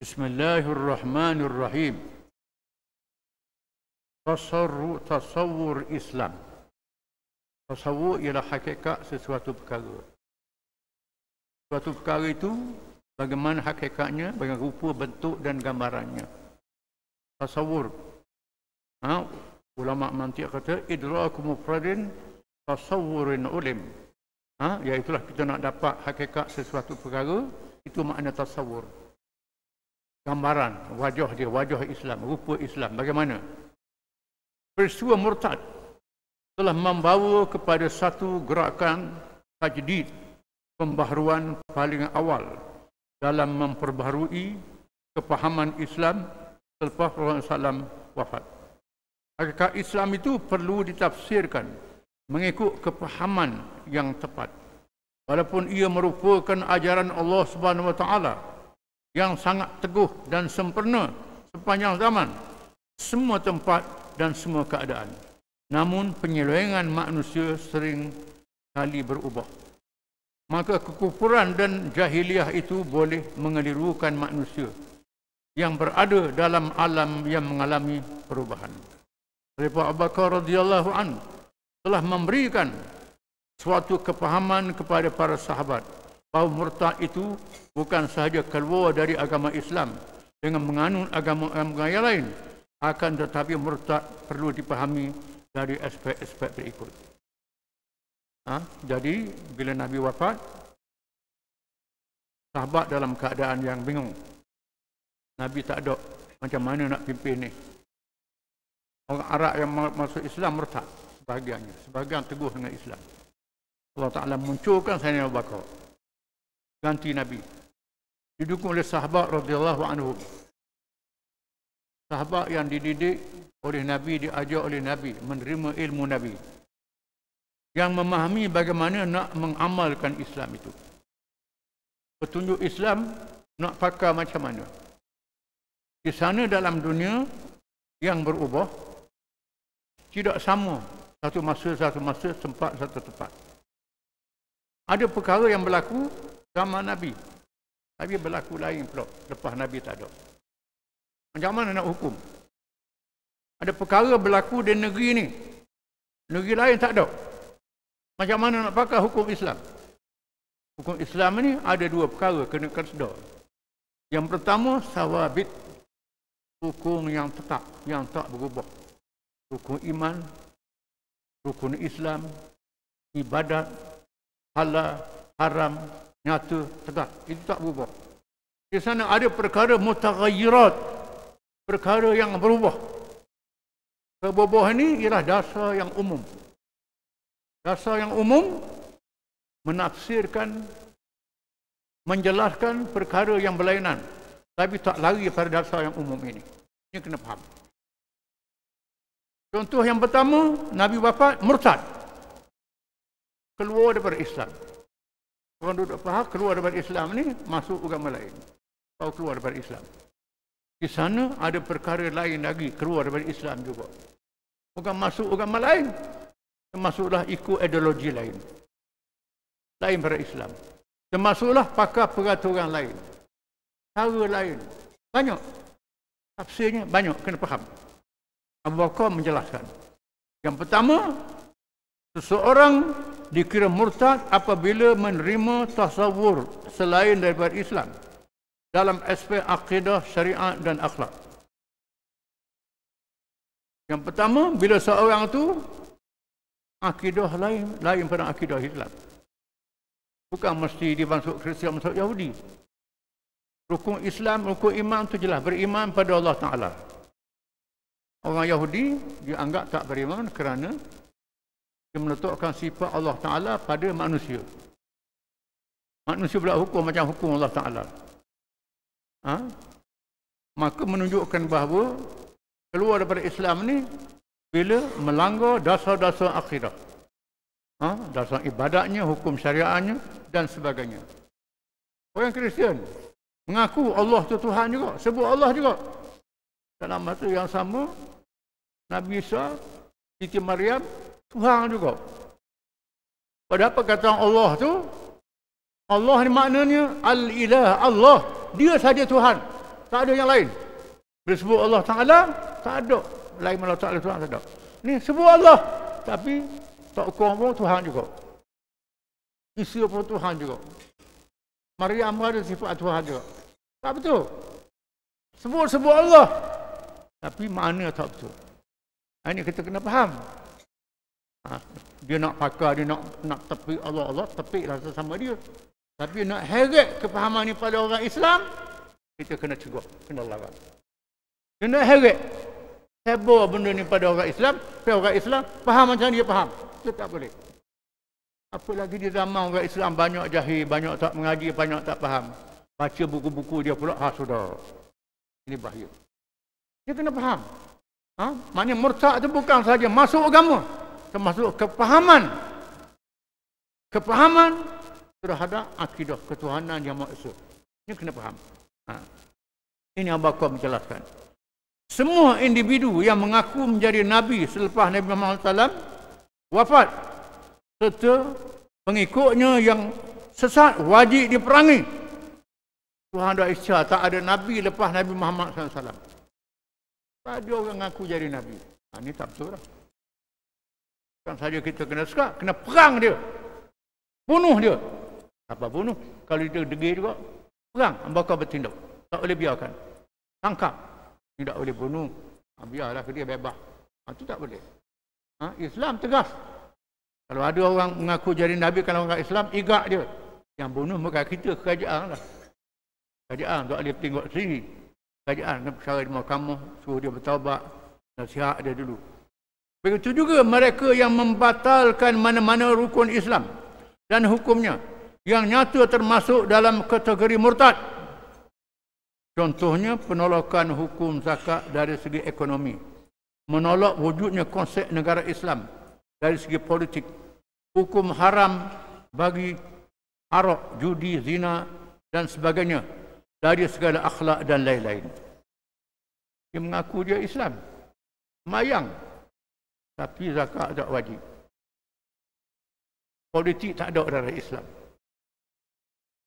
Bismillahirrahmanirrahim. Tasawwur Islam. Tasawwur ialah hakikat sesuatu perkara. Suatu perkara itu bagaimana hakikatnya, bagaimana rupa, bentuk dan gambarannya. Tasawwur. Ulama mantiq kata idraku mufradin tasawwurin ulim. Iaitulah kita nak dapat hakikat sesuatu perkara, itu makna tasawwur. Gambaran wajah dia, wajah Islam, rupa Islam. Bagaimana? Peristiwa murtad telah membawa kepada satu gerakan tajdid, pembaharuan paling awal dalam memperbaharui kepahaman Islam selepas Rasulullah SAW wafat. Hakikat Islam itu perlu ditafsirkan mengikut kepahaman yang tepat. Walaupun ia merupakan ajaran Allah Subhanahu Wa Taala yang sangat teguh dan sempurna sepanjang zaman, semua tempat dan semua keadaan. Namun penyelewengan manusia sering kali berubah. Maka kekufuran dan jahiliah itu boleh mengelirukan manusia yang berada dalam alam yang mengalami perubahan. Abu Bakar radhiyallahu anhu telah memberikan suatu kepahaman kepada para sahabat bahawa murtad itu bukan sahaja keluar dari agama Islam dengan menganut agama-agama yang lain, akan tetapi murtad perlu dipahami dari aspek-aspek berikut. Jadi bila Nabi wafat, sahabat dalam keadaan yang bingung. Nabi tak ada macam mana nak pimpin ni. Orang Arab yang masuk Islam murtad sebahagiannya, sebahagian teguh dengan Islam. Allah Ta'ala munculkan Sayyidina Abu Bakar ganti Nabi, didukung oleh sahabat radhiyallahu anhu. Sahabat yang dididik oleh Nabi, diajar oleh Nabi, menerima ilmu Nabi, yang memahami bagaimana nak mengamalkan Islam itu. Petunjuk Islam nak pakai macam mana. Di sana dalam dunia yang berubah, tidak sama satu masa, tempat, satu tempat. Ada perkara yang berlaku zaman Nabi, tapi berlaku lain pula lepas Nabi tak ada. Macam mana nak hukum? Ada perkara berlaku di negeri ni, negeri lain tak ada. Macam mana nak pakai hukum Islam? Hukum Islam ni ada dua perkara kena sedar. Yang pertama, sawabit, hukum yang tetap, yang tak berubah. Rukun iman, rukun Islam, ibadat, halal, haram, nyata, tegak. Itu tak berubah. Di sana ada perkara mutaghayyirat, perkara yang berubah. Perubahan ini ialah dasar yang umum. Dasar yang umum menafsirkan, menjelaskan perkara yang berlainan, tapi tak lari pada dasar yang umum ini. Ini kena faham. Contoh yang pertama, Nabi wafat, murtad. Keluar daripada Islam. Orang duduk faham, keluar daripada Islam ni, masuk agama lain. Kau keluar daripada Islam. Di sana ada perkara lain lagi, keluar daripada Islam juga. Bukan masuk agama lain, termasuklah ikut ideologi lain. Lain pada Islam. Termasuklah pakai peraturan lain. Cara lain. Banyak. Tafsirnya banyak, kena faham. Abu Bakar menjelaskan. Yang pertama, seseorang dikira murtad apabila menerima tasawwur selain daripada Islam dalam aspek akidah, syariat dan akhlak. Yang pertama, bila seorang itu akidah lain pada akidah Islam. Bukan mesti dia masuk Kristian, masuk Yahudi. Rukun Islam, rukun iman itu jelas, beriman pada Allah Ta'ala. Orang Yahudi dianggap tak beriman kerana dia meletakkan sifat Allah Ta'ala pada manusia. Manusia pula hukum macam hukum Allah Ta'ala. Maka menunjukkan bahawa keluar daripada Islam ni bila melanggar dasar-dasar akidah. Dasar ibadatnya, hukum syariatnya dan sebagainya. Orang Kristian mengaku Allah itu Tuhan juga, sebut Allah juga. Dalam masa yang sama, Nabi Isa, Siti Maryam, Tuhan juga. Pada apa kata Allah tu? Allah ni maknanya Al-Ilah, Allah. Dia saja Tuhan. Tak ada yang lain. Bila sebut Allah Ta'ala, tak ada. Lain Allah Ta'ala Tuhan tak ada. Ni sebut Allah. Tapi tak ukur pun Tuhan juga. Isa pun Tuhan juga. Maryam ada sifat Tuhan juga. Tak betul. Sebut Allah. Tapi makna tak betul. Ini kita kena faham. Dia nak pakar, dia nak tepik Allah, tepiklah sesama dia. Tapi nak heret kefahaman ni pada orang Islam, kita kena cegah, kena larang. Dia nak heret. Heboh benda ni pada orang Islam, supaya orang Islam faham macam dia faham. Itu tak boleh. Apalagi di zaman orang Islam banyak jahil, banyak tak mengaji, banyak tak faham. Baca buku-buku dia pula, sudah. Ini bahaya. Dia kena faham. Maknanya murtad itu bukan saja masuk agama, termasuk kefahaman. Kefahaman terhadap akidah ketuhanan yang Maha Esa. Ini kena faham. Ini Abu Bakar menjelaskan. Semua individu yang mengaku menjadi Nabi selepas Nabi Muhammad SAW wafat, serta pengikutnya yang sesat wajib diperangi. Tuhan dah isyar tak ada Nabi lepas Nabi Muhammad SAW. Tak ada orang mengaku jadi Nabi. Ini tak betul lah. Bukan saja kita kena sekat, kena perang dia. Bunuh dia. Apa bunuh? Kalau dia degil juga, perang. Abu Bakar bertindak. Tak boleh biarkan. Tangkap. Tidak boleh bunuh. Biarlah dia bebas. Itu tak boleh. Islam tegas. Kalau ada orang mengaku jadi Nabi, kalau orang Islam, igak dia. Yang bunuh bukan kita, kerajaan lah. Kerajaan tak boleh tengok sendiri. Kerajaan kena perkara di mahkamah, suruh dia bertaubat, nasihat dia dulu. Begitu juga mereka yang membatalkan mana-mana rukun Islam dan hukumnya yang nyata termasuk dalam kategori murtad. Contohnya penolakan hukum zakat dari segi ekonomi, menolak wujudnya konsep negara Islam dari segi politik, hukum haram bagi arak, judi, zina dan sebagainya dari segala akhlak dan lain-lain. Dia mengaku dia Islam, mayang, tapi zakat tak wajib. Politik tak ada dalam Islam.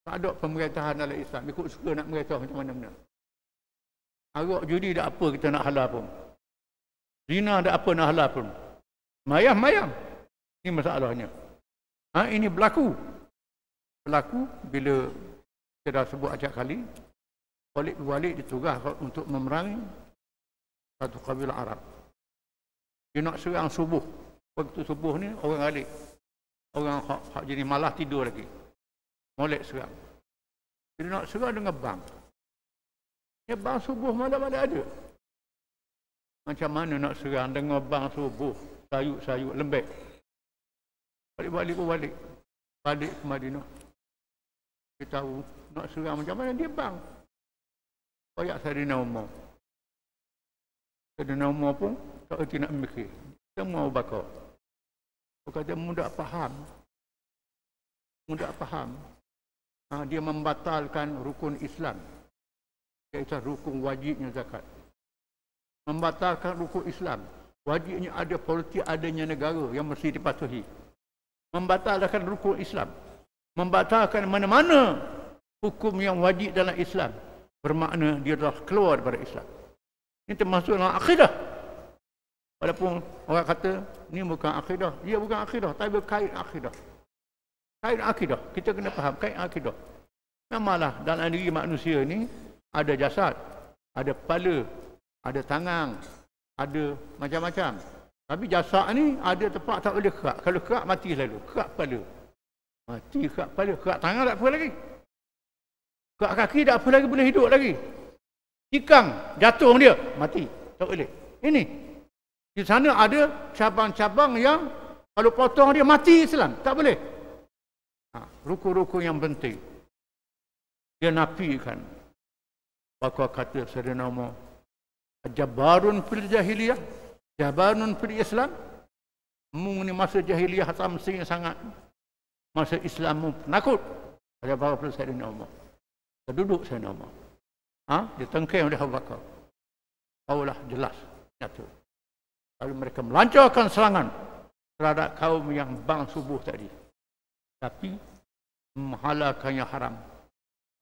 Tak ada pemerintahan dalam Islam. Ikut suka nak merintah macam mana-mana. Arak, judi tak apa kita nak halal pun. Zina tak apa nak halal pun. Mayang. Ini masalahnya. Ini berlaku. Berlaku bila kita dah sebut acap kali. Balik ditugas untuk memerangi satu kabilah Arab. Dia nak serang subuh. Waktu subuh ni orang alik. Orang hak jenis malah tidur lagi. Molek serang. Dia nak serang dengan bang. Ya bang subuh malam mana ada. Macam mana nak serang dengan bang subuh? Sayuk-sayuk lembek. Balik-balik pun balik. Balik ke Madinah. Dia tahu nak serang macam mana dia bang. Kayak Sayyidina Umar. Sayyidina Umar pun tak erti nak mikir. Semua Abu Bakar. Dia kata mudah faham. Dia membatalkan rukun Islam, iaitu rukun wajibnya zakat. Membatalkan rukun Islam, wajibnya ada politik, adanya negara yang mesti dipatuhi. Membatalkan rukun Islam, membatalkan mana-mana hukum yang wajib dalam Islam, bermakna dia telah keluar daripada Islam. Ini termasuk dalam akidah. Walaupun orang kata ni bukan akidah, dia bukan akidah, tapi berkait akidah. Kait akidah, kita kena faham kait akidah. Memanglah dalam diri manusia ni ada jasad, ada kepala, ada tangan, ada macam-macam. Tapi jasad ni ada tempat tak boleh kerak. Kalau kerak mati selalu. Kerak kepala. Mati kerak kepala, kerak tangan tak apa lagi. Kerak kaki tak apa lagi, boleh hidup lagi. Tikang jatuh dia, mati. Tak boleh. Ini di sana ada cabang-cabang yang kalau potong dia mati Islam, tak boleh. Rukun-rukun yang penting dia nafikan. Maka kata Sayyidina Umar, jabarun fil jahiliyah, jabarun fil Islam. Ni masa jahiliyah samsing sangat, masa Islam mu penakut. Ada berapa Sayyidina Umar. Duduk Sayyidina Umar. Dia tengking oleh Abu Bakar. Taulah jelas nyata. Lalu mereka melancarkan serangan terhadap kaum yang bang subuh tadi. Tapi menghalalkan yang haram,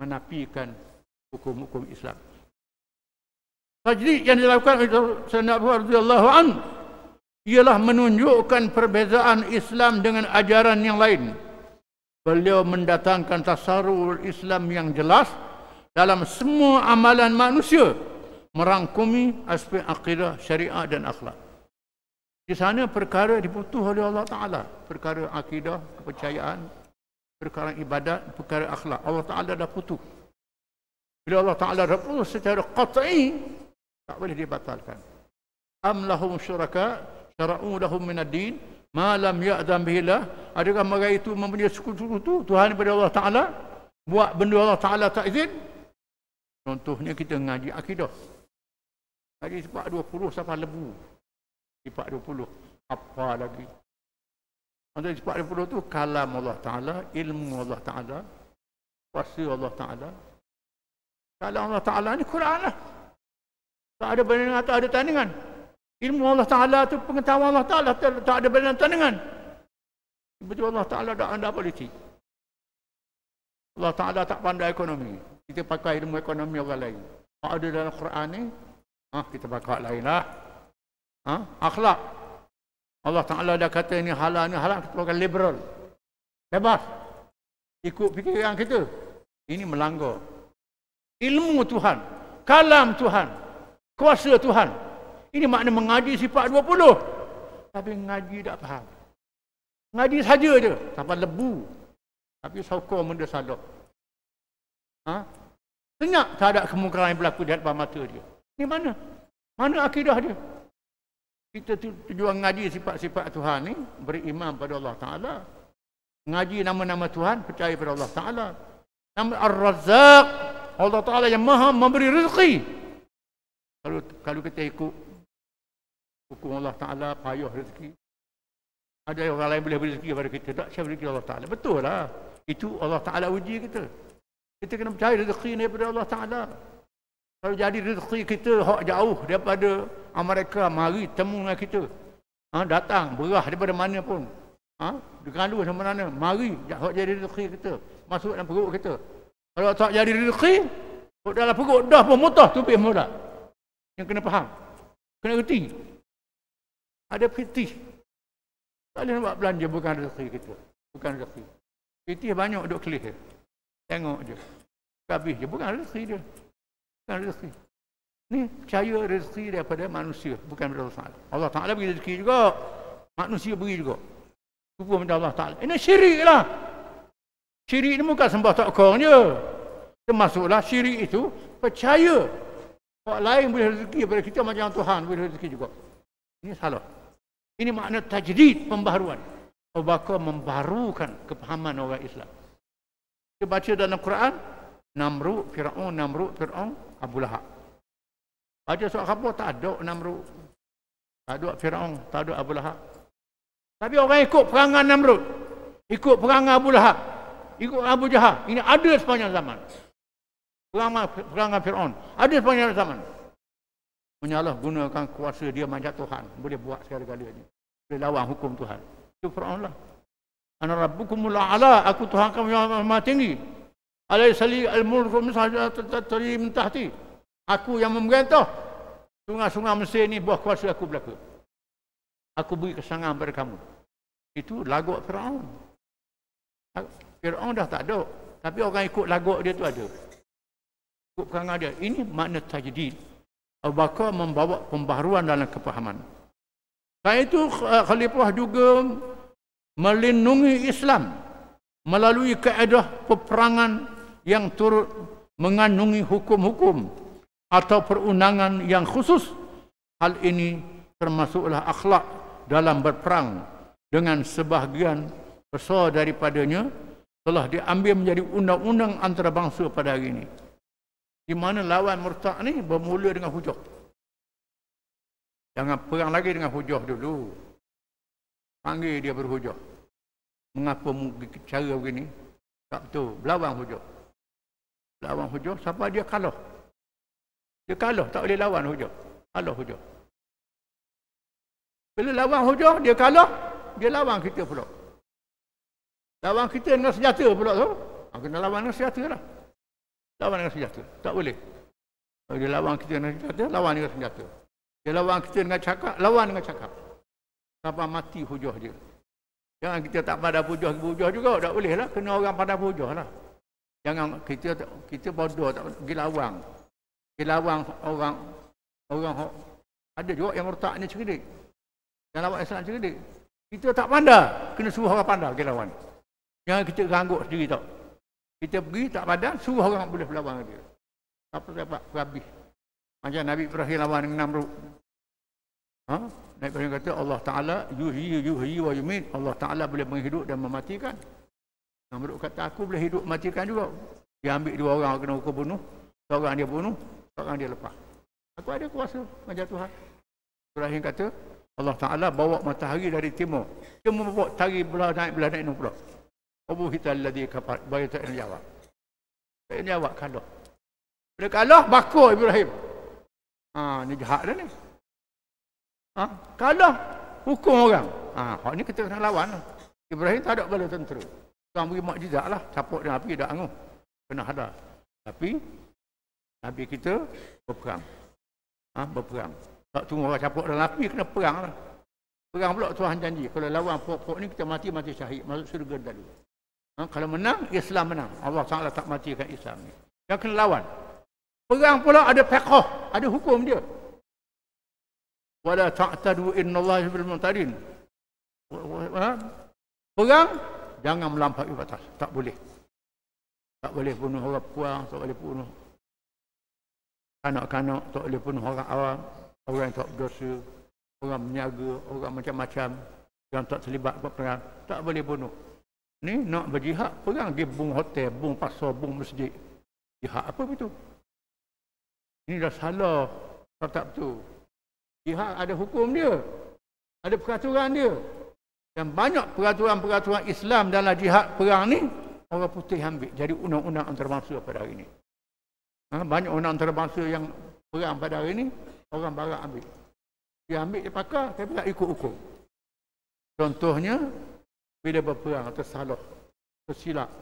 menafikan hukum-hukum Islam. Tajdid yang dilakukan oleh Sayyidina Abu radhiyallahu an ialah menunjukkan perbezaan Islam dengan ajaran yang lain. Beliau mendatangkan tasawur Islam yang jelas dalam semua amalan manusia, merangkumi aspek akidah, syariat dan akhlak. Di sana perkara diputus oleh Allah Ta'ala. Perkara akidah, kepercayaan, perkara ibadat, perkara akhlak. Allah Ta'ala dah putus. Bila Allah Ta'ala dah putus secara qat'i, tak boleh dibatalkan. Am lahum syuraka syara'u lahum minad din ma lam ya'zam bihillah. Adakah mereka itu mempunyai sekutu Tuhan daripada Allah Ta'ala, buat benda Allah Ta'ala tak izin? Contohnya kita ngaji akidah. Ngaji sifat 20 sampai lebu. Sifat 20. Apa lagi? Antara sifat 20 tu kalam Allah Ta'ala, ilmu Allah Ta'ala, kuasa Allah Ta'ala. Kalam Allah Ta'ala ni Quran lah. Tak ada bandingan, tak ada tandingan. Ilmu Allah Ta'ala tu, pengetahuan Allah Ta'ala tak ada bandingan tandingan. Betul Allah Ta'ala tak anda politik. Allah Ta'ala tak pandai ekonomi. Kita pakai ilmu ekonomi orang lain. Tak ada dalam Quran ni, kita pakai lain lah. Akhlak. Allah Ta'ala dah kata ni halal, kita pakai liberal. Bebas. Ikut fikiran kita. Ini melanggar. Ilmu Tuhan. Kalam Tuhan. Kuasa Tuhan. Ini makna mengaji sifat 20. Tapi ngaji tak faham. Ngaji saja je. Sampai lebu. Tapi sokong benda salah. Senyap tak ada kemungkaran yang berlaku di hadapan mata dia. Ini mana? Mana akidah dia? Kita tujuan ngaji sifat-sifat Tuhan ni, beriman pada Allah Ta'ala. Ngaji nama-nama Tuhan, percaya pada Allah Ta'ala. Nama Ar-Razzaq. Allah Ta'ala yang maha memberi rezeki. Kalau kita ikut hukum Allah Ta'ala, payah rezeki. Ada orang lain boleh beri rezeki kepada kita. Tak, siapa rezeki Allah Ta'ala. Betul lah. Itu Allah Ta'ala uji kita. Kita kena percaya rezeki daripada Allah Ta'ala. Kalau jadi rezeki kita hak jauh daripada Amerika, mari temu dengan kita. Datang, berah daripada mana pun. Dekalu sama mana. Mari, hak jadi rezeki kita. Masuk dalam perut kita. Kalau tak jadi rezeki, dalam perut dah pun mutah tupik mudah. Yang kena faham. Kena reti. Ada fitih. Tak boleh nak buat belanja bukan rezeki kita. Bukan rezeki. Fitih banyak duk kelih. Tengok je. Habis je. Bukan rezeki dia. Bukan rezeki. Ni percaya rezeki daripada manusia. Bukan daripada Allah Ta'ala. Allah Ta'ala beri rezeki juga. Manusia beri juga. Rupa macam Allah Ta'ala. Ini syirik lah. Syirik ni bukan sembah takkan je. Termasuklah syirik itu percaya orang lain boleh rezeki daripada kita macam Tuhan boleh rezeki juga. Ini salah. Ini makna tajdid, pembaharuan. Abu Bakar membaharukan kepahaman orang Islam. Kita baca dalam Quran, Namrud, Fir'aun, Abu Lahab. Baca surah khabar, tak ada Namrud. Tak ada Fir'aun, tak ada Abu Lahab. Tapi orang ikut perangan Namrud. Ikut perangan Abu Lahab. Ikut Abu Jahal. Ini ada sepanjang zaman. Perangan Fir'aun. Ada sepanjang zaman. Menyalahgunakan kuasa dia macam Tuhan. Boleh buat segala-galanya. Boleh lawan hukum Tuhan. Itu Fir'aun lah. Ana rabbukumul a'la, aku Tuhan kamu yang maha tinggi. Alaisali al-mulku tari min tahti. Aku yang memerintah. Sungai-sungai Mesir ni buah kuasa aku belaka. Aku beri kesangan pada kamu. Itu lagak Fir'aun. Fir'aun dah tak ada. Tapi orang ikut lagak dia tu ada. Ikut perangai dia. Ini makna tajdid. Abu Bakar membawa pembaharuan dalam kepahaman. Selain itu, Khalifah juga melindungi Islam melalui kaedah peperangan yang turut mengandungi hukum-hukum atau perundangan yang khusus. Hal ini termasuklah akhlak dalam berperang dengan sebahagian besar daripadanya telah diambil menjadi undang-undang antarabangsa pada hari ini. Di mana lawan murtad ni bermula dengan hujah. Jangan perang lagi dengan hujah dulu. Panggil dia berhujah. Mengapa cara begini? Tak betul. Berlawan hujah. Lawan hujah sampai dia kalah. Dia kalah. Tak boleh lawan hujah. Kalah hujah. Bila lawan hujah, dia kalah. Dia lawan kita pula. Lawan kita dengan senjata pula tu. Kena lawan dengan senjata lah. Lawan dengan senjata. Tak boleh. Kalau dia lawan kita dengan senjata, lawan dengan senjata. Dia lawan kita dengan cakap, lawan dengan cakap. Sampai mati hujah dia. Jangan kita tak pandai hujah juga, tak boleh lah. Kena orang pandai hujah lah. Jangan kita bodoh, tak pergi lawan. Pergi lawan orang ada juga yang murtad ni cerdik. Yang lawan Islam cerdik. Kita tak pandai, kena suruh orang pandai pergi lawan. Jangan kita ganggu sendiri tau. Kita pergi tak pandai, suruh orang boleh lawan dia. Apa dapat habis. Macam Nabi Ibrahim lawan dengan Namrud. Nabi Ibrahim kata Allah Ta'ala yuhyi wa yumit. Allah Ta'ala boleh menghidup dan mematikan. Namrud kata aku boleh hidup matikan juga. Dia ambil 2 orang kena hukum bunuh. Seorang dia bunuh, seorang dia lepas. Aku ada kuasa macam Tuhan. Ibrahim kata Allah Ta'ala bawa matahari dari timur. Dia membawa tari belah naik ni pula. Abu hital ladhi kafar. Bagi tak nak jawab. Tak nak jawab kalah. Bila kalah, bakar Ibrahim. Ni jahat dah ni. Kalah, hukum orang. Hak ni kita kena lawan lah. Ibrahim tak ada bala tentera. Tuan beri mukjizat lah. Capuk dengan api, dah anguh. Kena hadar. Tapi, Nabi kita berperang. Berperang. Tak tunggu orang capuk dalam api, kena perang lah. Perang pula Tuhan janji. Kalau lawan pokok ni, kita mati syahid. Masuk surga dulu. Kalau menang, Islam menang. Allah Ta'ala tak matikan Islam ni. Yang kena lawan. Perang pula ada fiqh, ada hukum dia. Wala ta'tadu innallaha yuhibbul mu'tadin. Perang jangan melampaui batas, tak boleh. Tak boleh bunuh orang puang, tak boleh bunuh kanak-kanak, tak boleh bunuh orang awam, orang yang tak berdosa, orang berniaga, orang macam-macam yang tak terlibat perang, tak boleh bunuh. Ni nak berjihad, perang dia bung hotel, bung pasar, bung masjid. Jihad apa betul? Ini dah salah, tak betul. Jihad ada hukum dia, ada peraturan dia. Dan banyak peraturan-peraturan Islam dalam jihad perang ni, orang putih ambil jadi undang-undang antarabangsa pada hari ini. Banyak undang antarabangsa yang perang pada hari ini, orang barat ambil. Dia ambil, dia pakar, tapi tak ikut hukum. Contohnya, bila berperang atau salah, tersilap,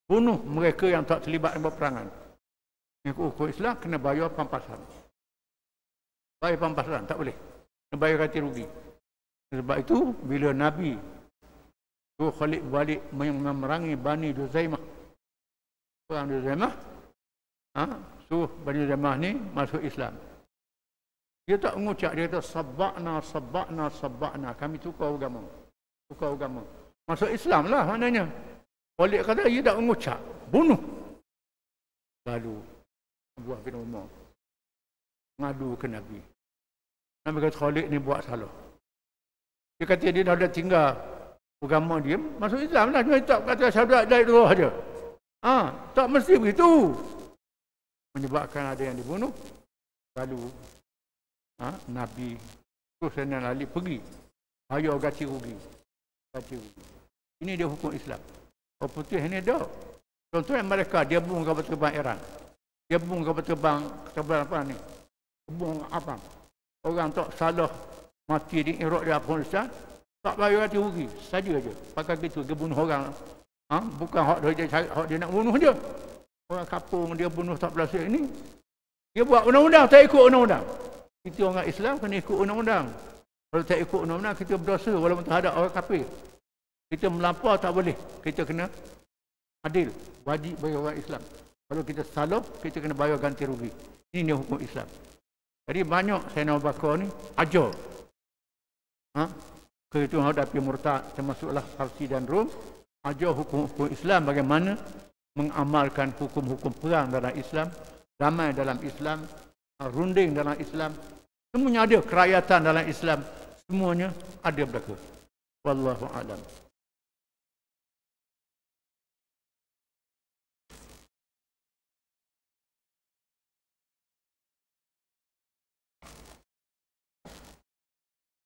bunuh mereka yang tak terlibat dalam peperangan. Ikut hukum Islam, kena bayar pampasan. Bayar pampasan, tak boleh. Kena bayar ganti rugi. Sebab itu, bila Nabi suruh Khalid balik memerangi Bani Juzaimah, perang Juzaimah, suruh Bani Juzaimah ni masuk Islam. Dia tak mengucap, dia kata sabakna, kami tukar agama. Masuk Islam lah maknanya. Khalid kata, dia tak mengucap, bunuh. Lalu Abu bin Umar ngadu ke Nabi. Nabi kata Khalid ni buat salah. Dia kata dia dah ada tinggal agama dia, masuk Islam lah. Dia tak kata syahadat la ilaha illallah saja. Tak mesti begitu. Menyebabkan ada yang dibunuh. Lalu Nabi terus Sayyidina Ali pergi. Ayo ganti rugi. Ini dia hukum Islam. Orang putih ni ada. Contohnya mereka, dia bung kapal terbang Iran. Dia bung kapal terbang apa ni? Bung apa? Orang tak salah mati di Iraq di Afghanistan, tak bayar ganti rugi. Saja je. Pakai gitu, dia bunuh orang. Bukan hak dia nak bunuh je. Orang kapung dia bunuh 14 ini. Dia buat undang-undang, tak ikut undang-undang. Kita orang Islam kena ikut undang-undang. Kalau tak ikut undang-undang, kita berdosa walaupun terhadap orang kafir. Kita melampau tak boleh. Kita kena adil. Wajib bagi orang Islam. Kalau kita salah, kita kena bayar ganti rugi. Ini hukum Islam. Jadi banyak Sayyidina Abu Bakar ni ajar. Ketika hadapi murtad, termasuklah Parsi dan Rom, ajar hukum-hukum Islam bagaimana mengamalkan hukum-hukum perang dalam Islam, damai dalam Islam, runding dalam Islam. Semuanya ada, kerakyatan dalam Islam, semuanya ada berlaku. Wallahu a'lam.